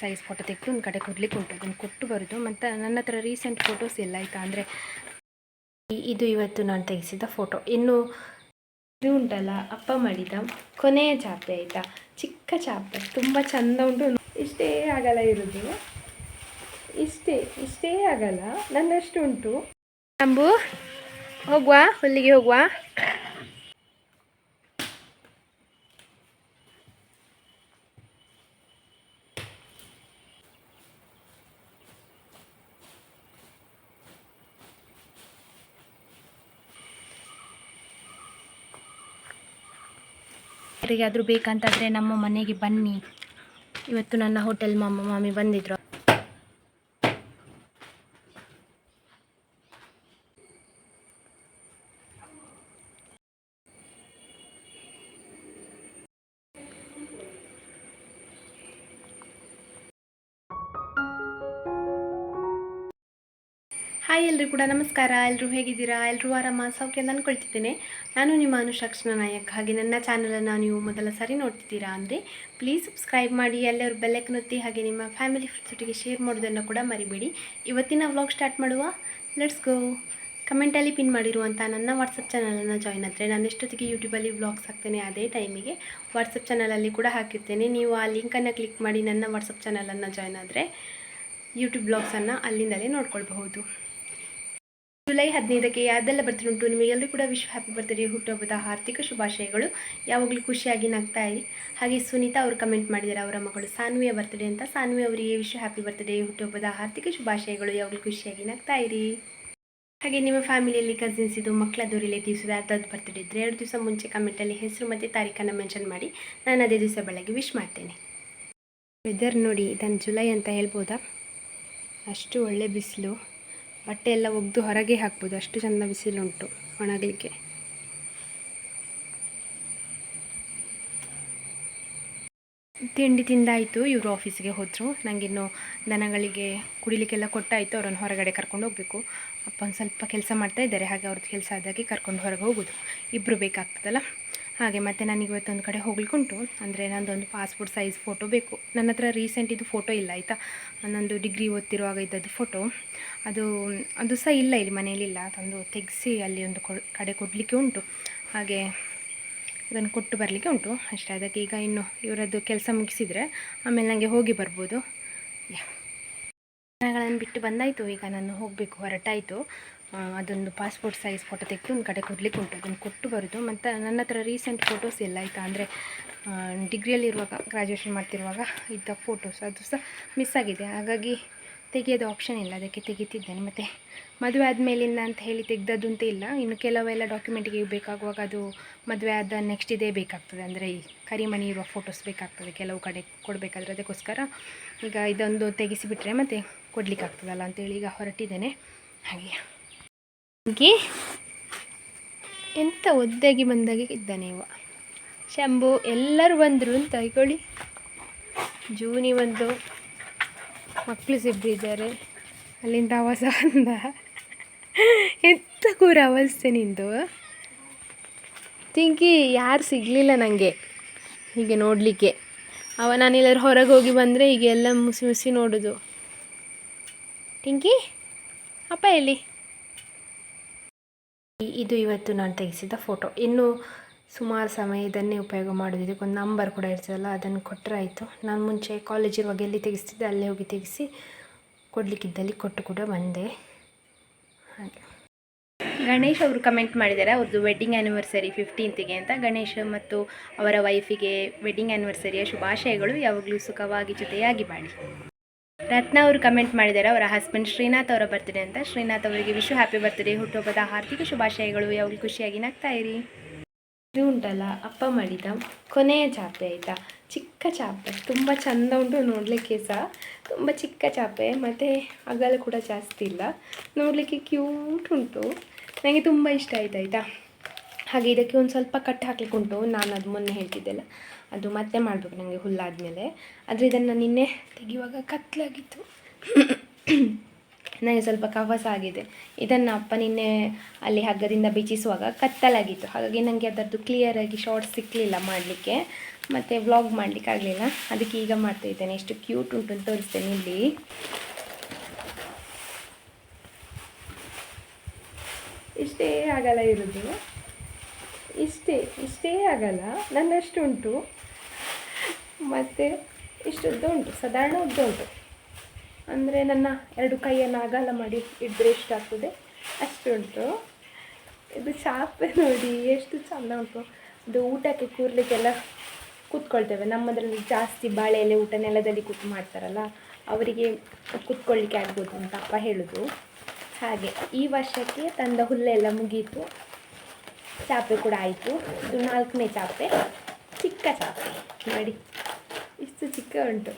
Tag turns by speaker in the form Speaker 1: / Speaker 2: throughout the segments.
Speaker 1: Size photo ತೆಗೆದು ಒಂದು ಕಡೆ ಕೊಡ್ಲಿಕ್ಕೆ ಉಂಟು, ಅದನ್ನು ಕೊಟ್ಟು ಬರೋದು. ಮತ್ತು ನನ್ನ ಹತ್ರ ರೀಸೆಂಟ್ ಫೋಟೋಸ್ ಎಲ್ಲ ಆಯಿತಾ. ಅಂದರೆ ಇದು ಇವತ್ತು ನಾನು ತೆಗೆಸಿದ ಫೋಟೋ. ಇನ್ನು ಇದು ಉಂಟಲ್ಲ, ಅಪ್ಪ ಮಾಡಿದ ಕೊನೆಯ ಚಾಪೆ ಆಯಿತಾ, ಚಿಕ್ಕ ಚಾಪೆ, ತುಂಬ ಚೆಂದ ಉಂಟು. ಇಷ್ಟೇ ಆಗಲ್ಲ ಇರೋದು, ಇಷ್ಟೇ ಆಗಲ್ಲ, ನನ್ನಷ್ಟು ಉಂಟು. ಅಂಬು ಹೋಗುವ, ಹುಲ್ಲಿಗೆ ಹೋಗುವ. ಯಾರಿಗಾದರೂ ಬೇಕಂತಾದರೆ ನಮ್ಮ ಮನೆಗೆ ಬನ್ನಿ. ಇವತ್ತು ನನ್ನ ಹೋಟೆಲ್ ಮಾಮಿ ಬಂದಿದ್ರು. ಹಾಯ್ ಎಲ್ಲರೂ ಕೂಡ ನಮಸ್ಕಾರ. ಎಲ್ಲರೂ ಹೇಗಿದ್ದೀರಾ? ಎಲ್ಲರೂ ಆರಾಮ ಸೌಖ್ಯ ಅಂದ್ಕೊಳ್ತಿದ್ದೇನೆ. ನಾನು ನಿಮ್ಮ ಅನುಷಾಕ್ಷಣ ನಾಯಕ್. ಹಾಗೆ ನನ್ನ ಚಾನಲನ್ನು ನೀವು ಮೊದಲ ಸಾರಿ ನೋಡ್ತಿದ್ದೀರಾ ಅಂದರೆ ಪ್ಲೀಸ್ ಸಬ್ಸ್ಕ್ರೈಬ್ ಮಾಡಿ, ಎಲ್ಲರೂ ಬೆಲ್ಲೈಕನ್ ಒತ್ತಿ, ಹಾಗೆ ನಿಮ್ಮ ಫ್ಯಾಮಿಲಿ ಫ್ರೆಂಡ್ಸೊಟ್ಟಿಗೆ ಶೇರ್ ಮಾಡೋದನ್ನು ಕೂಡ ಮರಿಬೇಡಿ. ಇವತ್ತಿನ ವ್ಲಾಗ್ ಸ್ಟಾರ್ಟ್ ಮಾಡುವ, ಲೆಟ್ಸ್ ಗೋ. ಕಮೆಂಟಲ್ಲಿ ಪಿನ್ ಮಾಡಿರುವಂಥ ನನ್ನ ವಾಟ್ಸಪ್ ಚಾನಲನ್ನು ಜಾಯ್ನ್ ಆದರೆ ನಾನು ಎಷ್ಟೊತ್ತಿಗೆ ಯೂಟ್ಯೂಬಲ್ಲಿ ವ್ಲಾಗ್ಸ್ ಹಾಕ್ತೇನೆ ಅದೇ ಟೈಮಿಗೆ ವಾಟ್ಸಪ್ ಚಾನಲಲ್ಲಿ ಕೂಡ ಹಾಕಿರ್ತೇನೆ. ನೀವು ಆ ಲಿಂಕನ್ನು ಕ್ಲಿಕ್ ಮಾಡಿ ನನ್ನ ವಾಟ್ಸಪ್ ಚಾನಲನ್ನು ಜಾಯ್ನ್ ಆದರೆ ಯೂಟ್ಯೂಬ್ ಬ್ಲಾಗ್ಸನ್ನು ಅಲ್ಲಿಂದಲೇ ನೋಡ್ಕೊಳ್ಬಹುದು. ಜುಲೈ 15ಕ್ಕೆ ಯಾವ್ದೆಲ್ಲ ಬರ್ತ್ಡೇ ಉಂಟು ನಿಮಗೆಲ್ಲರೂ ಕೂಡ ಹ್ಯಾಪಿ ಬರ್ತ್ಡೇ, ಹುಟ್ಟುಹಬ್ಬದ ಆರ್ಥಿಕ ಶುಭಾಶಯಗಳು. ಯಾವಾಗಲೂ ಖುಷಿಯಾಗಿ ನಗ್ತಾ ಇರಿ. ಹಾಗೆ ಸುನೀತಾ ಅವರು ಕಮೆಂಟ್ ಮಾಡಿದ್ದಾರೆ, ಅವರ ಮಗಳು ಸಾನ್ವಿಯ ಬರ್ತ್ಡೇ ಅಂತ. ಸಾನ್ವಿ ಅವರಿಗೆ ಹ್ಯಾಪಿ ಬರ್ತ್ಡೇ, ಹುಟ್ಟುಹಬ್ಬದ ಆರ್ಥಿಕ ಶುಭಾಶಯಗಳು. ಯಾವಾಗಲೂ ಖುಷಿಯಾಗಿ ನಗ್ತಾ ಇರಿ. ಹಾಗೆ ನಿಮ್ಮ ಫ್ಯಾಮಿಲಿಯಲ್ಲಿ ಕಸಿನ್ಸ್ ಇದು, ಮಕ್ಕಳದ್ದು, ರಿಲೇಟಿವ್ಸ್ ಯಾರ್ದಾದ್ರು ಬರ್ತ್ಡೇ ಇದ್ದರೆ 2 ದಿವಸ ಮುಂಚೆ ಕಮೆಂಟಲ್ಲಿ ಹೆಸರು ಮತ್ತು ತಾರೀಖನ್ನು ಮೆನ್ಷನ್ ಮಾಡಿ, ನಾನು ಅದೇ ದಿವಸ ಬೆಳಗ್ಗೆ ವಿಶ್ ಮಾಡ್ತೇನೆ. ವೆದರ್ ನೋಡಿ, ಇದನ್ನು ಜುಲೈ ಅಂತ ಹೇಳ್ಬೋದಾ, ಅಷ್ಟು ಒಳ್ಳೆ ಬಿಸಿಲು. ಬಟ್ಟೆ ಎಲ್ಲ ಒಗೆದು ಹೊರಗೆ ಹಾಕ್ಬೋದು, ಅಷ್ಟು ಚೆಂದ ಬಿಸಿಲುಂಟು ಒಣಗಲಿಕ್ಕೆ. ತಿಂಡಿ ತಿಂದಾಯಿತು, ಇವರು ಆಫೀಸಿಗೆ ಹೋದರು. ನನಗಿನ್ನು ದನಗಳಿಗೆ ಕುಡಿಲಿಕ್ಕೆಲ್ಲ ಕೊಟ್ಟಾಯಿತು, ಅವರನ್ನು ಹೊರಗಡೆ ಕರ್ಕೊಂಡು ಹೋಗಬೇಕು. ಅಪ್ಪ ಒಂದು ಸ್ವಲ್ಪ ಕೆಲಸ ಮಾಡ್ತಾ ಇದ್ದಾರೆ, ಹಾಗೆ ಅವ್ರದ್ದು ಕೆಲಸ ಆದಾಗೆ ಕರ್ಕೊಂಡು ಹೊರಗೆ ಹೋಗೋದು. ಇಬ್ಬರು ಬೇಕಾಗ್ತದಲ್ಲ. ಹಾಗೆ ಮತ್ತು ನನಗೆ ಇವತ್ತೊಂದು ಕಡೆ ಹೋಗ್ಲಿಕ್ಕುಂಟು. ಅಂದರೆ ನನ್ನದೊಂದು ಪಾಸ್ಪೋರ್ಟ್ ಸೈಜ್ ಫೋಟೋ ಬೇಕು. ನನ್ನ ಹತ್ರ ರೀಸೆಂಟ್ ಇದು ಫೋಟೋ ಇಲ್ಲ ಆಯಿತಾ. ನನ್ನದು ಡಿಗ್ರಿ ಓದ್ತಿರುವಾಗ ಇದ್ದದ್ದು ಫೋಟೋ, ಅದು ಸಹ ಇಲ್ಲ, ಇಲ್ಲಿ ಮನೆಯಲ್ಲಿಲ್ಲ. ತಂದು ತೆಗೆಸಿ ಅಲ್ಲಿ ಒಂದು ಕಡೆ ಕೊಡಲಿಕ್ಕೆ ಉಂಟು. ಹಾಗೆ ಅದನ್ನು ಕೊಟ್ಟು ಬರಲಿಕ್ಕೆ ಉಂಟು ಅಷ್ಟೇ. ಅದಕ್ಕೆ ಈಗ ಇನ್ನು ಇವರದ್ದು ಕೆಲಸ ಮುಗಿಸಿದರೆ ಆಮೇಲೆ ನನಗೆ ಹೋಗಿ ಬರ್ಬೋದು. ಜನಗಳನ್ನು ಬಿಟ್ಟು ಬಂದಾಯಿತು, ಈಗ ನಾನು ಹೋಗಬೇಕು, ಹೊರಟಾಯಿತು. ಅದೊಂದು ಪಾಸ್ಪೋರ್ಟ್ ಸೈಜ್ ಫೋಟೋ ತೆಗೆದು ಒಂದು ಕಡೆ ಕೊಡಲಿಕ್ಕೆ ಉಂಟು, ಅದನ್ನು ಕೊಟ್ಟು ಬರೋದು. ಮತ್ತು ನನ್ನ ಹತ್ರ ರೀಸೆಂಟ್ ಫೋಟೋಸ್ ಎಲ್ಲ ಆಯಿತಾ. ಅಂದರೆ ಡಿಗ್ರಿಯಲ್ಲಿರುವಾಗ, ಗ್ರ್ಯಾಜುಯೇಷನ್ ಮಾಡ್ತಿರುವಾಗ ಇದ್ದ ಫೋಟೋಸ್ ಅದು ಸಹ ಮಿಸ್ ಆಗಿದೆ. ಹಾಗಾಗಿ ತೆಗೆಯೋದು ಆಪ್ಷನ್ ಇಲ್ಲ, ಅದಕ್ಕೆ ತೆಗಿತಿದ್ದೇನೆ. ಮತ್ತು ಮದುವೆ ಆದಮೇಲಿಂದ ಅಂತ ಹೇಳಿ ತೆಗೆದದ್ದು ಅಂತ ಇಲ್ಲ. ಇನ್ನು ಕೆಲವೆಲ್ಲ ಡಾಕ್ಯುಮೆಂಟಿಗೆ ಬೇಕಾಗುವಾಗ ಅದು ಮದುವೆ ಆದ ನೆಕ್ಸ್ಟ್ ಇದೇ ಬೇಕಾಗ್ತದೆ. ಅಂದರೆ ಈ ಕರಿಮಣಿ ಇರುವ ಫೋಟೋಸ್ ಬೇಕಾಗ್ತದೆ ಕೆಲವು ಕಡೆ ಕೊಡಬೇಕಾದ್ರೆ. ಅದಕ್ಕೋಸ್ಕರ ಈಗ ಇದೊಂದು ತೆಗೆಸಿಬಿಟ್ರೆ ಮತ್ತು ಕೊಡಲಿಕ್ಕಾಗ್ತದಲ್ಲ ಅಂತೇಳಿ ಈಗ ಹೊರಟಿದ್ದೇನೆ. ಹಾಗೆ ಎಂತ ಒದ್ದಾಗಿ ಬಂದಾಗೆ ಇದ್ದಾನೆ ಇವ ಶಂಭು. ಎಲ್ಲರೂ ಬಂದರು ಅಂತ ಇಕೊಳ್ಳಿ. ಜೂನಿ ಬಂದು, ಮಕ್ಕಳು ಸಿಬ್ಬಿದ್ದಾರೆ. ಅಲ್ಲಿಂದ ಆವಾಸ ಅಂದ, ಎಂತ ಕೂರ ಅವಸ್ಥೆ ನಿಂದು. ತಿಂಕಿ ಯಾರು ಸಿಗಲಿಲ್ಲ ನನಗೆ ಹೀಗೆ ನೋಡಲಿಕ್ಕೆ. ನಾನೆಲ್ಲರೂ ಹೊರಗೆ ಹೋಗಿ ಬಂದರೆ ಹೀಗೆ ಎಲ್ಲ ಮುಸಿ ಮುಸಿ ನೋಡೋದು. ಟಿಂಕಿ ಅಪ್ಪ ಎಲ್ಲಿ? ಇದು ಇವತ್ತು ನಾನು ತೆಗೆಸಿದ ಫೋಟೋ. ಇನ್ನು ಸುಮಾರು ಸಮಯ ಇದನ್ನೇ ಉಪಯೋಗ ಮಾಡೋದು. ಇದಕ್ಕೊಂದು ನಂಬರ್ ಕೂಡ ಇರ್ತದಲ್ಲ, ಅದನ್ನು ಕೊಟ್ಟರೆ ಆಯಿತು. ನಾನು ಮುಂಚೆ ಕಾಲೇಜ್ ಇರುವಾಗ ಎಲ್ಲಿ ತೆಗೆಸ್ತಿದ್ದೆ ಅಲ್ಲೇ ಹೋಗಿ ತೆಗೆಸಿ ಕೊಡಲಿಕ್ಕಿದ್ದಲ್ಲಿ ಕೊಟ್ಟು ಕೂಡ ಬಂದೆ. ಹಾಗೆ ಗಣೇಶ್ ಅವರು ಕಮೆಂಟ್ ಮಾಡಿದ್ದಾರೆ, ಅವ್ರದ್ದು ವೆಡ್ಡಿಂಗ್ ಆ್ಯನಿವರ್ಸರಿ 15ಗೆ ಅಂತ. ಗಣೇಶ್ ಮತ್ತು ಅವರ ವೈಫಿಗೆ ವೆಡ್ಡಿಂಗ್ ಆ್ಯನಿವರ್ಸರಿಯ ಶುಭಾಶಯಗಳು. ಯಾವಾಗಲೂ ಸುಖವಾಗಿ ಜೊತೆಯಾಗಿ ಬಾಳಿ. ರತ್ನ ಅವರು ಕಮೆಂಟ್ ಮಾಡಿದ್ದಾರೆ, ಅವರ ಹಸ್ಬೆಂಡ್ ಶ್ರೀನಾಥ್ ಅವರ ಬರ್ತ್ಡೇ ಅಂತ. ಶ್ರೀನಾಥ್ ಅವರಿಗೆ ಹ್ಯಾಪಿ ಬರ್ತ್ಡೇ, ಹುಟ್ಟುಹಬ್ಬದ ಆರ್ಥಿಕ ಶುಭಾಶಯಗಳು. ಯಾವಾಗಲೂ ಖುಷಿಯಾಗಿ ನಗ್ತಾ ಇರಿ. ಇದು ಉಂಟಲ್ಲ, ಅಪ್ಪ ಮಾಡಿದ ಕೊನೆಯ ಚಾಪೆ ಆಯಿತಾ, ಚಿಕ್ಕ ಚಾಪೆ, ತುಂಬ ಚೆಂದ ಉಂಟು ನೋಡಲಿಕ್ಕೆ ಸಹ. ತುಂಬ ಚಿಕ್ಕ ಚಾಪೆ, ಮತ್ತು ಅಗಲ ಕೂಡ ಜಾಸ್ತಿ ಇಲ್ಲ, ನೋಡಲಿಕ್ಕೆ ಕ್ಯೂಟ್ ಉಂಟು. ನನಗೆ ತುಂಬ ಇಷ್ಟ ಆಯಿತಾ. ಹಾಗೆ ಇದಕ್ಕೆ ಒಂದು ಸ್ವಲ್ಪ ಕಟ್ ಹಾಕ್ಲಿಕ್ಕೆ ಉಂಟು. ನಾನು ಅದು ಮೊನ್ನೆ ಹೇಳ್ತಿದ್ದೆಲ್ಲ, ಅದು ಮತ್ತೆ ಮಾಡಬೇಕು ನನಗೆ ಹುಲ್ಲಾದಮೇಲೆ. ಆದರೆ ಇದನ್ನು ನಿನ್ನೆ ತೆಗೆಯುವಾಗ ಕತ್ತಲಾಗಿತ್ತು, ನನಗೆ ಸ್ವಲ್ಪ ಕವಸ ಆಗಿದೆ. ಇದನ್ನು ಅಪ್ಪ ನಿನ್ನೆ ಅಲ್ಲಿ ಹಗ್ಗದಿಂದ ಬಿಚ್ಚಿಸುವಾಗ ಕತ್ತಲಾಗಿತ್ತು. ಹಾಗಾಗಿ ನನಗೆ ಅದರದ್ದು ಕ್ಲಿಯರಾಗಿ ಶಾರ್ಟ್ಸ್ ಸಿಕ್ಕಲಿಲ್ಲ ಮಾಡಲಿಕ್ಕೆ. ಮತ್ತು ವ್ಲಾಗ್ ಮಾಡಲಿಕ್ಕಾಗಲಿಲ್ಲ, ಅದಕ್ಕೆ ಈಗ ಮಾಡ್ತಾಯಿದ್ದೇನೆ. ಎಷ್ಟು ಕ್ಯೂಟ್ ಉಂಟು ಅಂತ ತೋರಿಸ್ತೇನೆ. ಇಲ್ಲಿ ಇಷ್ಟೇ ಆಗಲ್ಲ ಇರೋದು, ಇಷ್ಟೇ ಆಗಲ್ಲ, ನನ್ನಷ್ಟು ಉಂಟು. ಮತ್ತು ಇಷ್ಟುದ್ದ ಉಂಟು, ಸಾಧಾರಣ ಉದ್ದ ಉಂಟು. ಅಂದರೆ ನನ್ನ 2 ಕೈಯನ್ನು ಅಗಲ ಮಾಡಿ ಇಟ್ಟರೆ ಎಷ್ಟಾಗ್ತದೆ ಅಷ್ಟು ಉಂಟು. ಇದು ಚಾಪೆ ನೋಡಿ ಎಷ್ಟು ಚೆಂದ ಉಂಟು. ಇದು ಊಟಕ್ಕೆ ಕೂರಲಿಕ್ಕೆಲ್ಲ ಕೂತ್ಕೊಳ್ತೇವೆ. ನಮ್ಮದರಲ್ಲಿ ಜಾಸ್ತಿ ಬಾಳೆ ಎಲೆ ಊಟ ನೆಲದಲ್ಲಿ ಕೂತು ಮಾಡ್ತಾರಲ್ಲ, ಅವರಿಗೆ ಕೂತ್ಕೊಳ್ಳಿಕ್ಕೆ ಆಗ್ಬೋದು ಅಂತ ಅಪ್ಪ ಹೇಳೋದು. ಹಾಗೆ ಈ ವರ್ಷಕ್ಕೆ ತಂದ ಹುಲ್ಲೆಲ್ಲ ಮುಗೀತು, ಚಾಪೆ ಕೂಡ ಆಯಿತು. ಇದು 4ನೇ ಚಾಪೆ, ಚಿಕ್ಕ ಚಾಪೆ ನೋಡಿ, ಇಷ್ಟು ಚಿಕ್ಕ ಉಂಟು.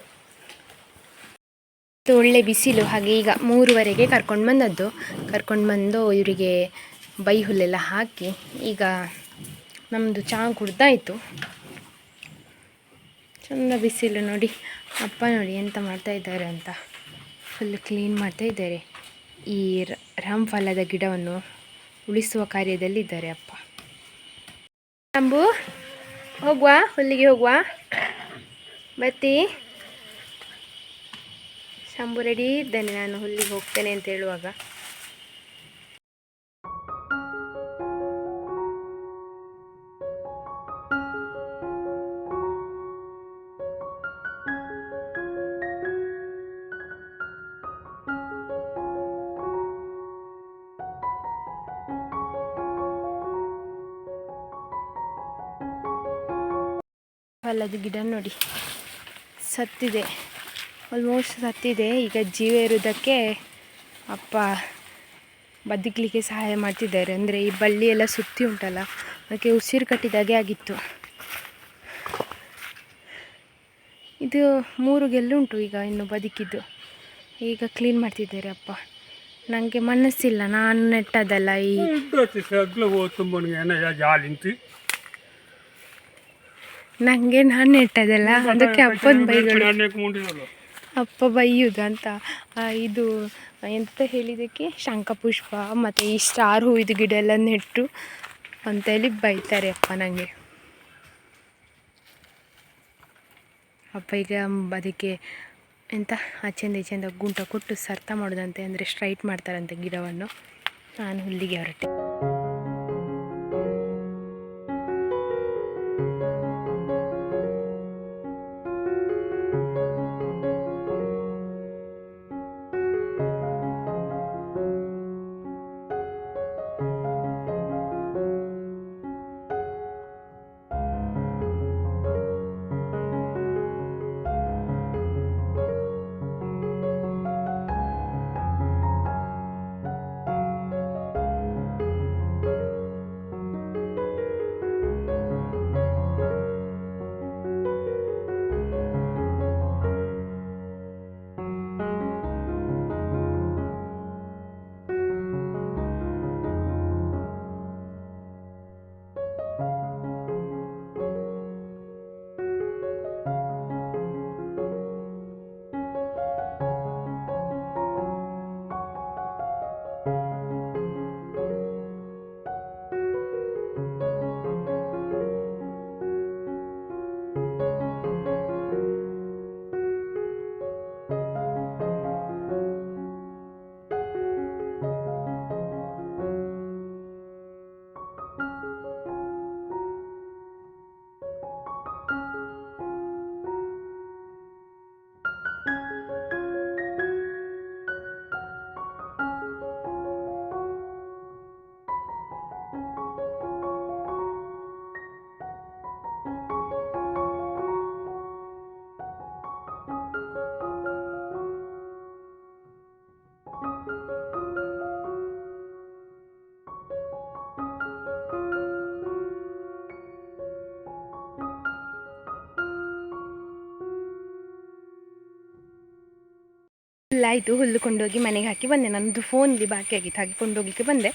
Speaker 1: ಒಳ್ಳೆ ಬಿಸಿಲು, ಹಾಗೆ ಈಗ 3ವರೆಗೆ ಕರ್ಕೊಂಡು ಬಂದದ್ದು. ಕರ್ಕೊಂಡು ಬಂದು ಇವರಿಗೆ ಬೈ ಹುಲ್ಲೆಲ್ಲ ಹಾಕಿ ಈಗ ನಮ್ಮದು ಚಹಾ ಕುಡ್ದಾಯಿತು. ಚೆಂದ ಬಿಸಿಲು ನೋಡಿ. ಅಪ್ಪ ನೋಡಿ ಎಂತ ಮಾಡ್ತಾ ಇದ್ದಾರೆ ಅಂತ, ಫುಲ್ ಕ್ಲೀನ್ ಮಾಡ್ತಾ ಇದ್ದಾರೆ. ಈ ರಾಮಫಲದ ಗಿಡವನ್ನು ಉಳಿಸುವ ಕಾರ್ಯದಲ್ಲಿದ್ದಾರೆ ಅಪ್ಪ. ಶಂಭು ಹೋಗುವ, ಹುಲ್ಲಿಗೆ ಹೋಗುವ, ಬತ್ತಿ. ಶಂಭು ರೆಡಿ ಇದ್ದಾನೆ ನಾನು ಹುಲ್ಲಿಗೆ ಹೋಗ್ತೇನೆ ಅಂತ ಹೇಳುವಾಗ. ಫಲದ ಗಿಡ ನೋಡಿ ಸತ್ತಿದೆ, ಆಲ್ಮೋಸ್ಟ್ ಸತ್ತಿದೆ. ಈಗ ಜೀವ ಇರೋದಕ್ಕೆ ಅಪ್ಪ ಬದುಕಲಿಕ್ಕೆ ಸಹಾಯ ಮಾಡ್ತಿದ್ದಾರೆ. ಅಂದರೆ ಈ ಬಳ್ಳಿ ಎಲ್ಲ ಸುತ್ತಿ ಉಂಟಲ್ಲ, ಅದಕ್ಕೆ ಉಸಿರು ಕಟ್ಟಿದಾಗೆ ಆಗಿತ್ತು. ಇದು 3 ಗೆಲ್ಲುಂಟು ಈಗ ಇನ್ನು ಬದುಕಿದ್ದು. ಈಗ ಕ್ಲೀನ್ ಮಾಡ್ತಿದ್ದಾರೆ ಅಪ್ಪ. ನನಗೆ ಮನಸ್ಸಿಲ್ಲ, ನಾನು ನೆಟ್ಟದಲ್ಲ ಈ ನನಗೆ ನಾನು ನೆಟ್ಟದಲ್ಲ, ಅದಕ್ಕೆ ಅಪ್ಪನ ಬೈಗಳು, ಅಪ್ಪ ಬೈಯುವುದು ಅಂತ. ಇದು ಎಂತ ಹೇಳಿದ್ದಕ್ಕೆ ಶಂಖಪುಷ್ಪ ಮತ್ತು ಈ ಸ್ಟಾರ್ ಹೂವಿದು ಗಿಡ ಎಲ್ಲ ನೆಟ್ಟು ಅಂತೇಳಿ ಬೈತಾರೆ ಅಪ್ಪ ನನಗೆ. ಅಪ್ಪ ಈಗ ಅದಕ್ಕೆ ಎಂತ ಆಚೆಂದ ಈಚೆಂದ ಗುಂಟ ಕೊಟ್ಟು ಸರ್ತ ಮಾಡೋದಂತೆ, ಅಂದರೆ ಸ್ಟ್ರೈಟ್ ಮಾಡ್ತಾರಂತೆ ಗಿಡವನ್ನು. ನಾನು ಹುಲ್ಲಿಗೆ ಹೊರಟೆ. ಆಯಿತು, ಹುಲ್ಲು ಕೊಂಡೋಗಿ ಮನೆಗೆ ಹಾಕಿ ಬಂದೆ. ನನ್ನದು ಫೋನಲ್ಲಿ ಬಾಕಿ ಆಗಿತ್ತು, ಹಾಗೆ ಕೊಂಡೋಗಲಿಕ್ಕೆ ಬಂದೆ.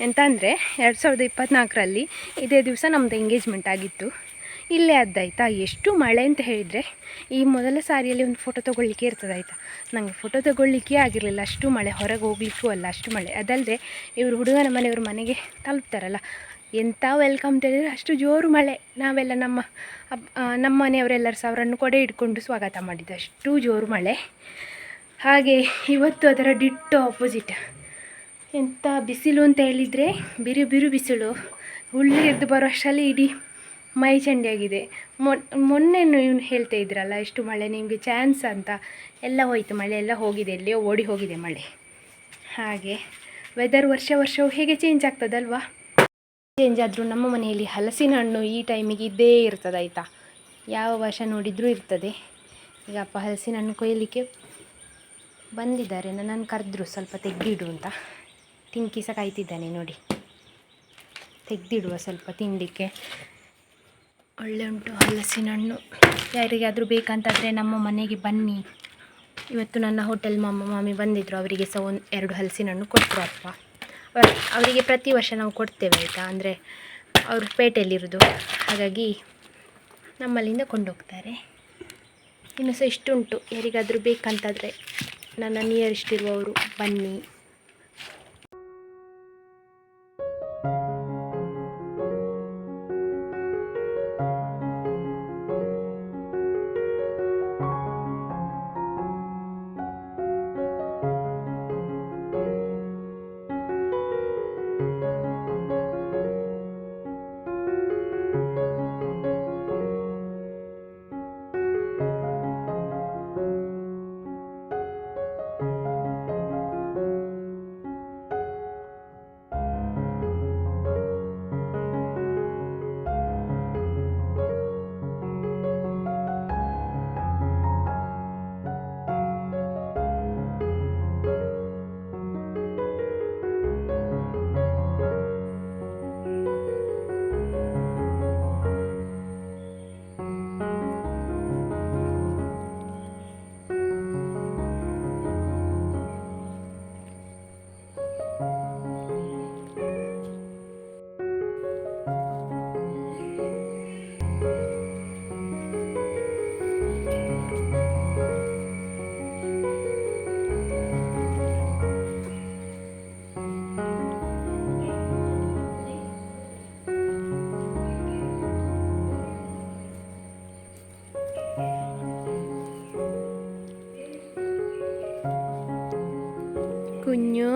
Speaker 1: ಎಂತ ಅಂದರೆ 2024ರಲ್ಲಿ ಇದೇ ದಿವಸ ನಮ್ಮದು ಎಂಗೇಜ್ಮೆಂಟ್ ಆಗಿತ್ತು. ಇಲ್ಲೇ ಅದ್ದಾಯ್ತಾ. ಎಷ್ಟು ಮಳೆ ಅಂತ ಹೇಳಿದರೆ, ಈ ಮೊದಲ ಸಾರಿಯಲ್ಲಿ ಒಂದು ಫೋಟೋ ತೊಗೊಳ್ಳಿಕ್ಕೆ ಇರ್ತದೆ ಆಯಿತಾ. ನನಗೆ ಫೋಟೋ ತೊಗೊಳ್ಳಿಕ್ಕೆ ಆಗಿರಲಿಲ್ಲ, ಅಷ್ಟು ಮಳೆ, ಹೊರಗೆ ಹೋಗ್ಲಿಕ್ಕೂ ಅಲ್ಲ ಅಷ್ಟು ಮಳೆ. ಅದಲ್ಲದೆ ಇವರು ಹುಡುಗನ ಮನೆಯವರು ಮನೆಗೆ ತಲುಪ್ತಾರಲ್ಲ, ಎಂಥ ವೆಲ್ಕಮ್ ತಿಳಿದ್ರೆ ಅಷ್ಟು ಜೋರು ಮಳೆ. ನಾವೆಲ್ಲ ನಮ್ಮ ಮನೆಯವರೆಲ್ಲರೂ ಸಹ ಅವರನ್ನು ಕೊಡೆ ಹಿಡ್ಕೊಂಡು ಸ್ವಾಗತ ಮಾಡಿದ್ದು, ಅಷ್ಟು ಜೋರು ಮಳೆ. ಹಾಗೆ ಇವತ್ತು ಅದರ ಡಿಟ್ಟೋ ಆಪೋಸಿಟ್. ಎಂಥ ಬಿಸಿಲು ಅಂತ ಹೇಳಿದರೆ ಬಿರು ಬಿರು ಬಿಸಿಲು. ಹುಳ್ಳಿ ಎದ್ದು ಬರೋ ಅಷ್ಟರಲ್ಲಿ ಇಡೀ ಮೈ ಚಂಡಿಯಾಗಿದೆ. ಮೊನ್ನೆ ನೀವು ಹೇಳ್ತಾ ಇದ್ರಲ್ಲ ಎಷ್ಟು ಮಳೆ ನಿಮಗೆ ಚಾನ್ಸ್ ಅಂತ, ಎಲ್ಲ ಹೋಯಿತು, ಮಳೆ ಎಲ್ಲ ಹೋಗಿದೆ, ಎಲ್ಲಿಯೋ ಓಡಿ ಹೋಗಿದೆ ಮಳೆ. ಹಾಗೆ ವೆದರ್ ವರ್ಷವೂ ಹೇಗೆ ಚೇಂಜ್ ಆಗ್ತದಲ್ವಾ. ಚೇಂಜ್ ಆದರೂ ನಮ್ಮ ಮನೆಯಲ್ಲಿ ಹಲಸಿನ ಹಣ್ಣು ಈ ಟೈಮಿಗೆ ಇದ್ದೇ ಇರ್ತದೆ ಆಯಿತಾ, ಯಾವ ವರ್ಷ ನೋಡಿದರೂ ಇರ್ತದೆ. ಈಗ ಅಪ್ಪ ಹಲಸಿನ ಹಣ್ಣು ಕೊಯ್ಯಲಿಕ್ಕೆ ಬಂದಿದ್ದಾರೆ, ನನ್ನನ್ನು ಕರೆದ್ರು ಸ್ವಲ್ಪ ತೆಗೆದಿಡು ಅಂತ. ಟಿಂಕಿ ಸಹ ಕಾಯ್ತಿದ್ದಾನೆ ನೋಡಿ, ತೆಗೆದಿಡುವ ಸ್ವಲ್ಪ ತಿನ್ನಲಿಕ್ಕೆ. ಒಳ್ಳೆ ಉಂಟು ಹಲಸಿನ ಹಣ್ಣು. ಯಾರಿಗಾದರೂ ಬೇಕಂತಾದರೆ ನಮ್ಮ ಮನೆಗೆ ಬನ್ನಿ. ಇವತ್ತು ನನ್ನ ಹೋಟೆಲ್ ಮಾಮಿ ಬಂದಿದ್ದರು, ಅವರಿಗೆ ಸಹ 1-2 ಹಲಸಿನ ಹಣ್ಣು ಕೊಟ್ಟರು ಅಪ್ಪ. ಅವರಿಗೆ ಪ್ರತಿ ವರ್ಷ ನಾವು ಕೊಡ್ತೇವೆ ಆಯಿತಾ, ಅಂದರೆ ಅವರು ಪೇಟೆಯಲ್ಲಿರೋದು, ಹಾಗಾಗಿ ನಮ್ಮಲ್ಲಿಂದ ಕೊಂಡೋಗ್ತಾರೆ. ಇನ್ನು ಸಹ ಇಷ್ಟುಂಟು, ಯಾರಿಗಾದರೂ ಬೇಕಂತಾದರೆ ನನ್ನ ನಿಯರೆಸ್ಟ್ ಇರುವವರು ಬನ್ನಿ. കുഞ്ഞു